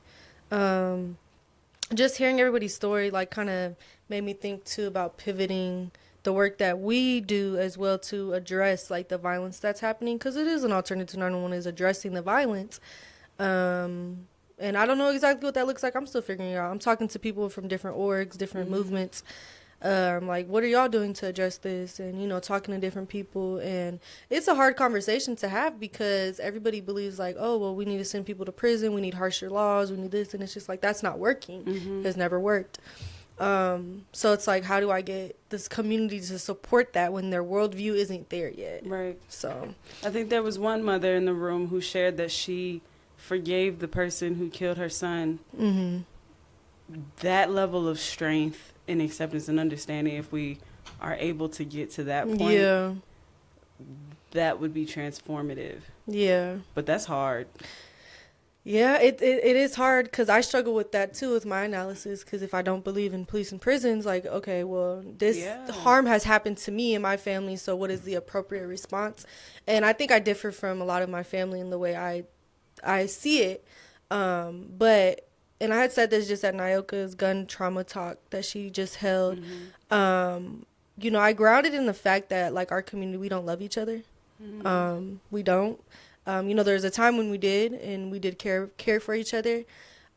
Just hearing everybody's story like kind of made me think too about pivoting the work that we do as well to address like the violence that's happening, because it is an alternative 911 is addressing the violence. And I don't know exactly what that looks like. I'm still figuring it out. I'm talking to people from different orgs, different movements. Like, what are y'all doing to address this? And, you know, talking to different people. And it's a hard conversation to have because everybody believes like, oh, well, we need to send people to prison. We need harsher laws. We need this. And it's just like, that's not working. It's never worked. So it's like, how do I get this community to support that when their worldview isn't there yet? Right. So I think there was one mother in the room who shared that she forgave the person who killed her son, Mm-hmm. that level of strength and acceptance and understanding, if we are able to get to that point, Yeah. that would be transformative. Yeah. But that's hard. Yeah, it is hard because I struggle with that too with my analysis. Because if I don't believe in police and prisons, like, okay, well, this harm has happened to me and my family, so what is the appropriate response? And I think I differ from a lot of my family in the way I see it. But, and I had said this just at Nyoka's gun trauma talk that she just held. Mm-hmm. You know, I grounded in the fact that, like, our community, we don't love each other. Mm-hmm. We don't. You know, there was a time when we did, and we did care for each other.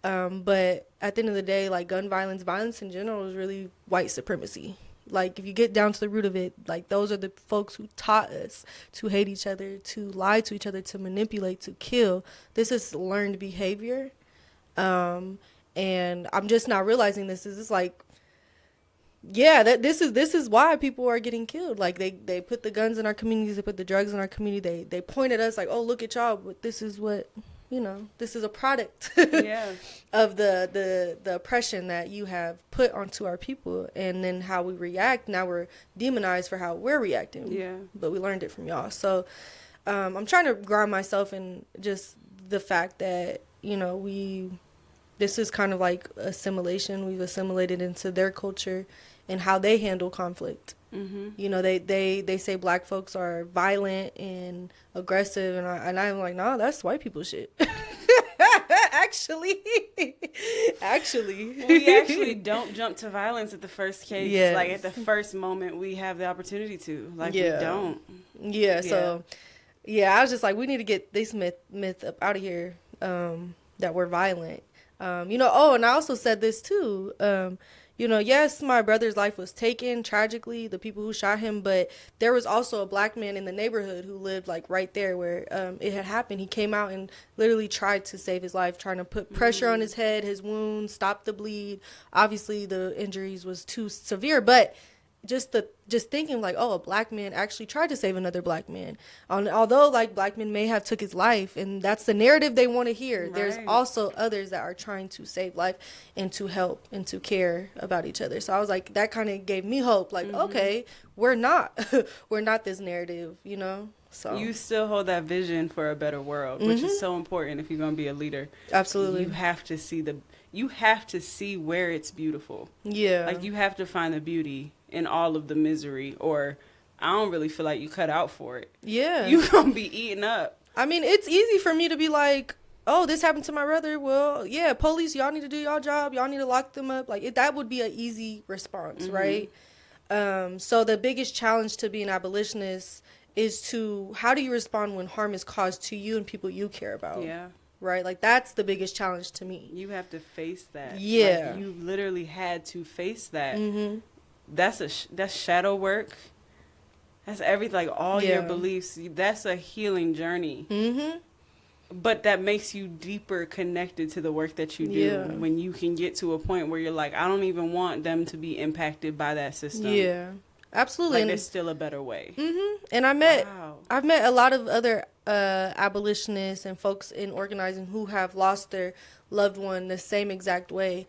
But at the end of the day, like, gun violence in general is really white supremacy. Like, if you get down to the root of it, like, those are the folks who taught us to hate each other, to lie to each other, to manipulate, to kill. This is learned behavior. And I'm just not realizing this is like, yeah, this is why people are getting killed. Like, they put the guns in our communities, they put the drugs in our community, they point at us like, oh, look at y'all, but this is what, you know, this is a product of the oppression that you have put onto our people, and then how we react. Now we're demonized for how we're reacting. Yeah. But we learned it from y'all. So I'm trying to ground myself in just the fact that, you know, this is kind of like assimilation. We've assimilated into their culture and how they handle conflict. Mm-hmm. You know, they say black folks are violent and aggressive, and I'm like, nah, that's white people shit. actually, we actually don't jump to violence at the first case. Yes. Like, at the first moment we have the opportunity to. Like, we don't. Yeah. So, yeah, I was just like, we need to get this myth up out of here. That we're violent. You know, and I also said this too. You know, yes, my brother's life was taken tragically, the people who shot him, but there was also a black man in the neighborhood who lived, like, right there where it had happened. He came out and literally tried to save his life, trying to put pressure on his head, his wounds, stop the bleed. Obviously, the injuries was too severe, but just thinking, like, oh, a black man actually tried to save another black man. Although, like, black men may have took his life, and that's the narrative they want to hear. Right. There's also others that are trying to save life and to help and to care about each other. So I was like, that kind of gave me hope. Like, okay, we're not this narrative, you know? So you still hold that vision for a better world, which is so important if you're going to be a leader. Absolutely. You have to see where it's beautiful. Yeah. Like, you have to find the beauty in all of the misery, or I don't really feel like you cut out for it. Yeah. You're going to be eaten up. I mean, it's easy for me to be like, oh, this happened to my brother. Well, yeah, police, y'all need to do y'all job. Y'all need to lock them up. Like, that would be an easy response, right? So the biggest challenge to being abolitionist is to, how do you respond when harm is caused to you and people you care about? Yeah. Right? Like, that's the biggest challenge to me. You have to face that. Yeah. Like, you literally had to face that. That's shadow work. That's everything, like, all your beliefs. That's a healing journey. But that makes you deeper connected to the work that you do when you can get to a point where you're like, I don't even want them to be impacted by that system. Yeah, absolutely. Like, there's still a better way. And I've met a lot of other abolitionists and folks in organizing who have lost their loved one the same exact way.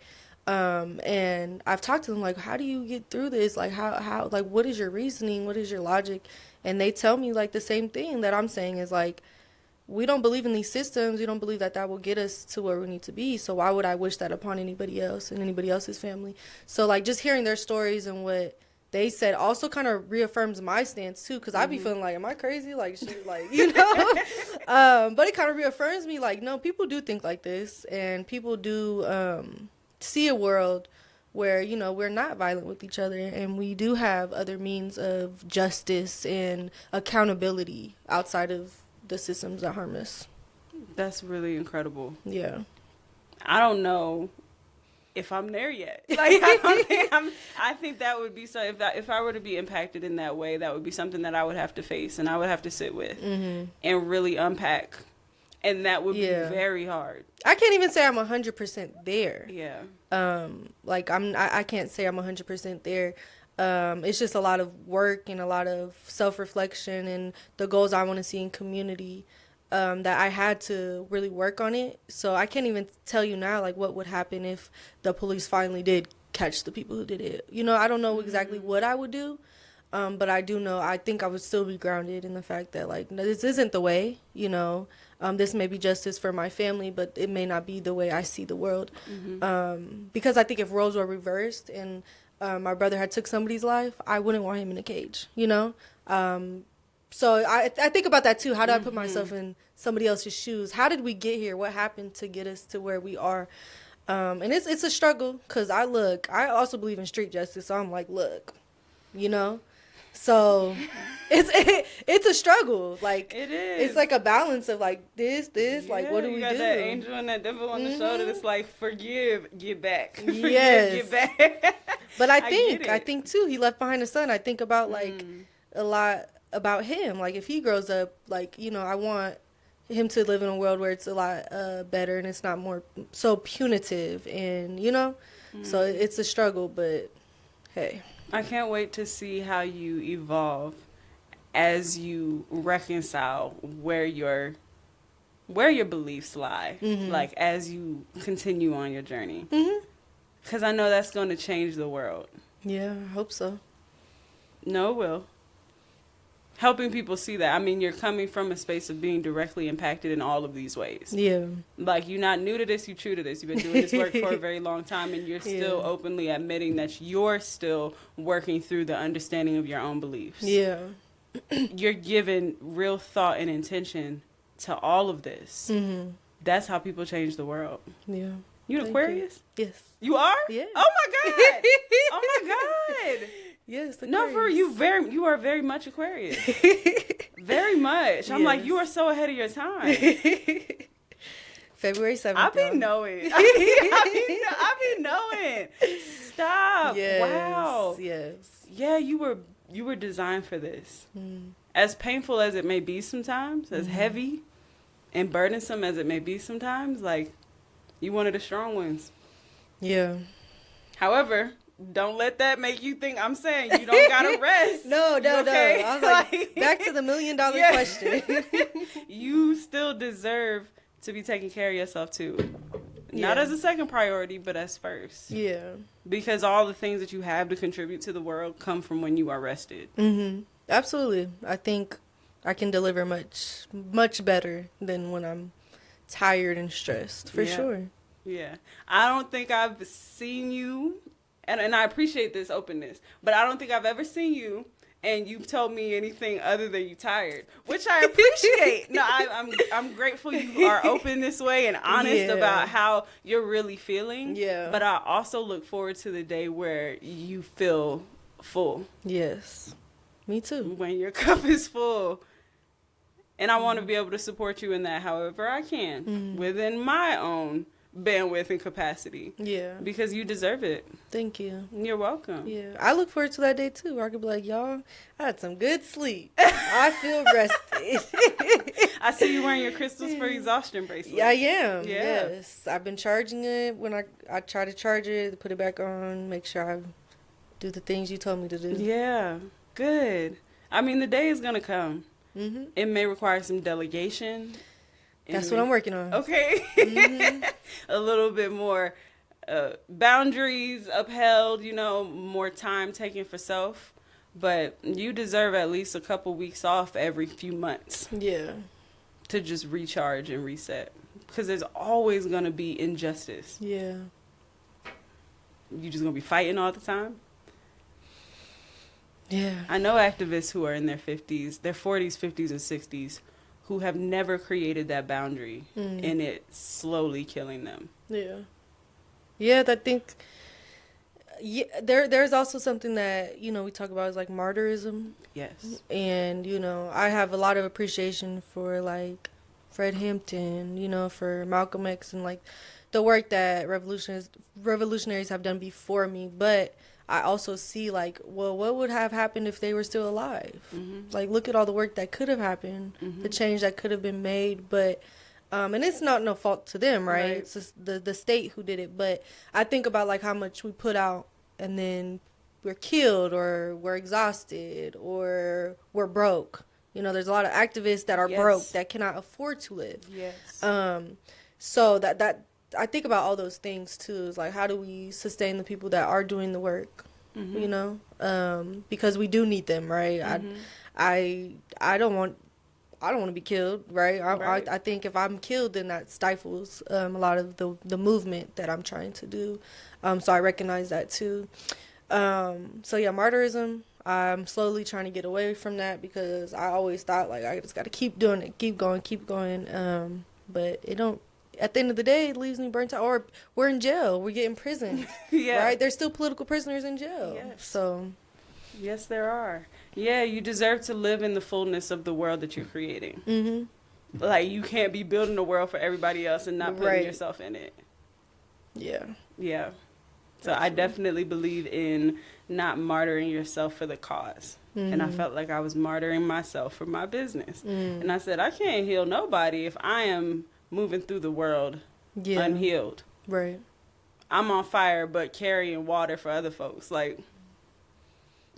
And I've talked to them, like, how do you get through this? Like, how, like, what is your reasoning? What is your logic? And they tell me, like, the same thing that I'm saying is, like, we don't believe in these systems. We don't believe that will get us to where we need to be. So why would I wish that upon anybody else and anybody else's family? So, like, just hearing their stories and what they said also kind of reaffirms my stance too, because I be feeling like, am I crazy? Like, shit, like, you know? But it kind of reaffirms me, like, no, people do think like this, and people do see a world where, you know, we're not violent with each other, and we do have other means of justice and accountability outside of the systems that harm us. That's really incredible. Yeah. I don't know if I'm there yet. Like, I think that would be so, if I were to be impacted in that way, that would be something that I would have to face and I would have to sit with and really unpack. And that would be very hard. I can't even say I'm 100% there. Yeah. Like, I can't say I'm 100% there. It's just a lot of work and a lot of self-reflection and the goals I want to see in community. that I had to really work on it. So I can't even tell you now, like, what would happen if the police finally did catch the people who did it. You know, I don't know exactly what I would do, but I do know I think I would still be grounded in the fact that, like, no, this isn't the way, you know. This may be justice for my family, but it may not be the way I see the world. Because I think if roles were reversed and my brother had took somebody's life, I wouldn't want him in a cage, you know. So I think about that too. How do I put myself in somebody else's shoes? How did we get here? What happened to get us to where we are? And it's a struggle because I also believe in street justice. So I'm like, look, you know. So it's a struggle. Like, it is. It's like a balance of like this. Like, what do we do? You got that angel and that devil on the shoulder. That's like, forgive, get back. Forgive, yes. get back. But I think too, he left behind a son. I think about like a lot about him. Like, if he grows up, like, you know, I want him to live in a world where it's a lot better and it's not more so punitive, and you know, so it's a struggle. But hey, I can't wait to see how you evolve as you reconcile where your beliefs lie, like as you continue on your journey. Because I know that's going to change the world. Yeah, I hope so. No, it will. Helping people see that. I mean, you're coming from a space of being directly impacted in all of these ways. Yeah. Like, you're not new to this, you're true to this. You've been doing this work for a very long time, and you're still openly admitting that you're still working through the understanding of your own beliefs. Yeah. You're giving real thought and intention to all of this. That's how people change the world. Yeah. You an Aquarius? Yes. You are? Yeah. Oh my God. Oh my God. Yes. Aquarius. No, for you are very much Aquarius. Very much. I'm like, you are so ahead of your time. February 7th. I be knowing. I be knowing. Stop. Yes. Wow. Yes. Yeah, you were designed for this. As painful as it may be sometimes, as heavy and burdensome as it may be sometimes, like, you one of the strong ones. Yeah. However, don't let that make you think I'm saying you don't gotta rest. No. Okay? I was like, back to the $1 million question. You still deserve to be taking care of yourself too. Not as a second priority, but as first. Yeah. Because all the things that you have to contribute to the world come from when you are rested. Absolutely. I think I can deliver much, much better than when I'm tired and stressed, for sure. Yeah. I don't think I've seen you, and I appreciate this openness, but I don't think I've ever seen you and you've told me anything other than you tired, which I appreciate. No, I'm grateful you are open this way and honest about how you're really feeling. Yeah. But I also look forward to the day where you feel full. Yes. Me too. When your cup is full. And I want to be able to support you in that however I can within my own bandwidth and capacity. Yeah. Because you deserve it. Thank you. You're welcome. Yeah. I look forward to that day too, where I could be like, y'all, I had some good sleep. I feel rested. I see you wearing your crystals for exhaustion bracelet. Yeah, I am. Yeah. Yes. I've been charging it when I try to charge it, put it back on, make sure I do the things you told me to do. Yeah. Good. I mean, the day is going to come. It may require some delegation. That's what I'm working on. Okay. A little bit more boundaries upheld, more time taken for self. But you deserve at least a couple weeks off every few months. Yeah. To just recharge and reset. Because there's always going to be injustice. Yeah. You just going to be fighting all the time? Yeah. I know activists who are in their 50s, their 40s, 50s, and 60s who have never created that boundary and it's slowly killing them. Yeah. Yeah, I think there's also something that, we talk about is like martyrism. Yes. And, I have a lot of appreciation for like Fred Hampton, for Malcolm X and like the work that revolutionaries have done before me, but I also see, like, well, what would have happened if they were still alive? Like, look at all the work that could have happened, the change that could have been made. But, and it's not no fault to them, right? It's just the state who did it. But I think about, like, how much we put out and then we're killed or we're exhausted or we're broke, You know, there's a lot of activists that are broke, that cannot afford to live. Yes. So that I think about all those things too. Is like, how do we sustain the people that are doing the work? You know, because we do need them, right? I don't want to be killed, right? I think if I'm killed, then that stifles a lot of the movement that I'm trying to do. So I recognize that too. So yeah, martyrism. I'm slowly trying to get away from that because I always thought like I just got to keep doing it, keep going. But it don't. At the end of the day, it leaves me burnt out. Or we're in jail. We're getting imprisoned. Right? There's still political prisoners in jail. Yes. So. Yes, there are. Yeah, you deserve to live in the fullness of the world that you're creating. Mm-hmm. Like, you can't be building a world for everybody else and not putting yourself in it. Yeah. Yeah. So I definitely believe in not martyring yourself for the cause. Mm-hmm. And I felt like I was martyring myself for my business. Mm. And I said, I can't heal nobody if I am moving through the world unhealed. Right. I'm on fire, but carrying water for other folks. Like,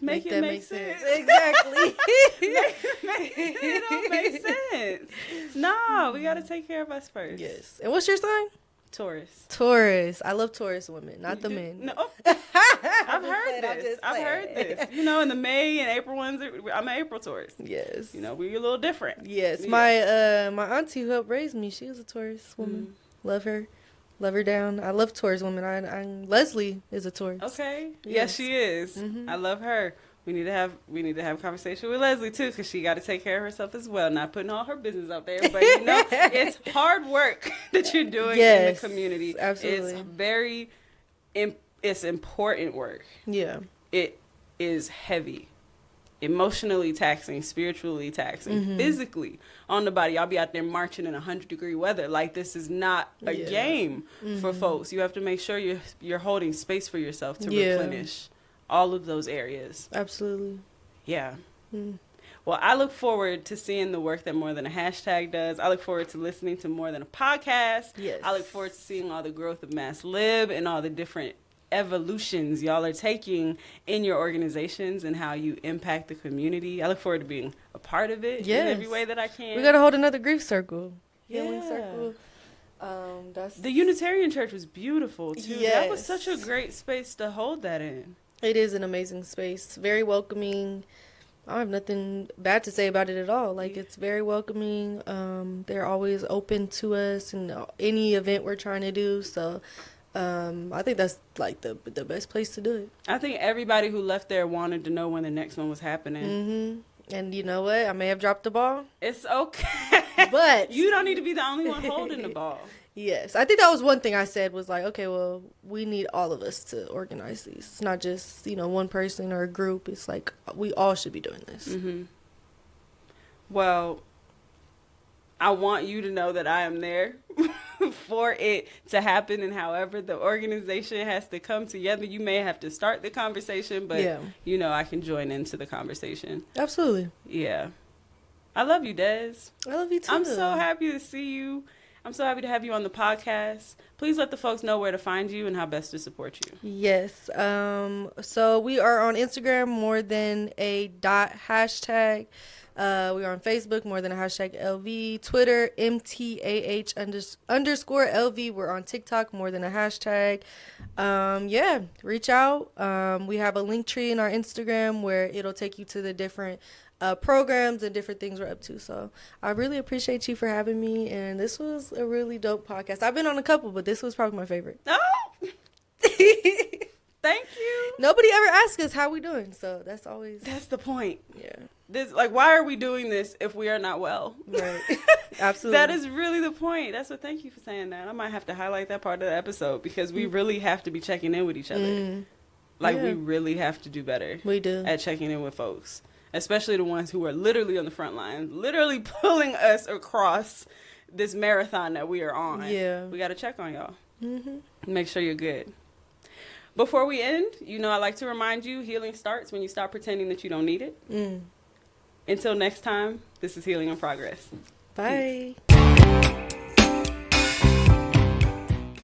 make it make sense. Exactly. It don't make sense. No, we got to take care of us first. Yes. And what's your sign? Taurus. I love Taurus women, not the men. No. I've heard this. You know, in the May and April ones, I'm an April Taurus. Yes. You know, we're a little different. Yes. Yeah. My auntie who helped raise me, she was a Taurus woman. Love her. Love her down. I love Taurus women. Leslie is a Taurus. Okay. Yes, she is. Mm-hmm. I love her. We need to have a conversation with Leslie too, because she got to take care of herself as well. Not putting all her business out there, but you know, it's hard work that you're doing in the community. Absolutely, it's important work. Yeah, it is heavy, emotionally taxing, spiritually taxing, physically on the body. Y'all be out there marching in 100-degree weather. Like, this is not a game for folks. You have to make sure you're holding space for yourself to replenish all of those areas. Absolutely. Yeah. Well, I look forward to seeing the work that More Than a Hashtag does. I look forward to listening to More Than a Podcast. Yes. I look forward to seeing all the growth of Mass Lib and all the different evolutions y'all are taking in your organizations and how you impact the community. I look forward to being a part of it in every way that I can. We got to hold another grief circle. Healing circle. The Unitarian Church was beautiful, too. Yes. That was such a great space to hold that in. It is an amazing space. Very welcoming. I have nothing bad to say about it at all. Like, it's very welcoming. They're always open to us and any event we're trying to do. So I think that's like the best place to do it. I think everybody who left there wanted to know when the next one was happening. Mm-hmm. And you know what? I may have dropped the ball. It's okay. But you don't need to be the only one holding the ball. Yes. I think that was one thing I said was like, okay, well, we need all of us to organize these. It's not just, one person or a group. It's like we all should be doing this. Mm-hmm. Well, I want you to know that I am there for it to happen. And however the organization has to come together, you may have to start the conversation, but, I can join into the conversation. Absolutely. Yeah. I love you, Des. I love you, too. I'm so happy to see you. I'm so happy to have you on the podcast. Please let the folks know where to find you and how best to support you. Yes. So we are on Instagram, More Than a #. We are on Facebook, More Than a #LV. Twitter, MTAH _LV. We're on TikTok, More Than a #. Reach out. We have a link tree in our Instagram where it'll take you to the different programs and different things we're up to. So I really appreciate you for having me, and this was a really dope podcast. I've been on a couple, but this was probably my favorite. Oh, thank you. Nobody ever asks us how we doing, so that's the point. Yeah, why are we doing this if we are not well? Right. Absolutely. That is really the point. Thank you for saying that. I might have to highlight that part of the episode because we really have to be checking in with each other. We really have to do better. We do at checking in with folks. Especially the ones who are literally on the front line, literally pulling us across this marathon that we are on. Yeah. We got to check on y'all. Mm-hmm. Make sure you're good. Before we end, I like to remind you, healing starts when you stop pretending that you don't need it. Until next time, this is Healing in Progress. Bye. Peace.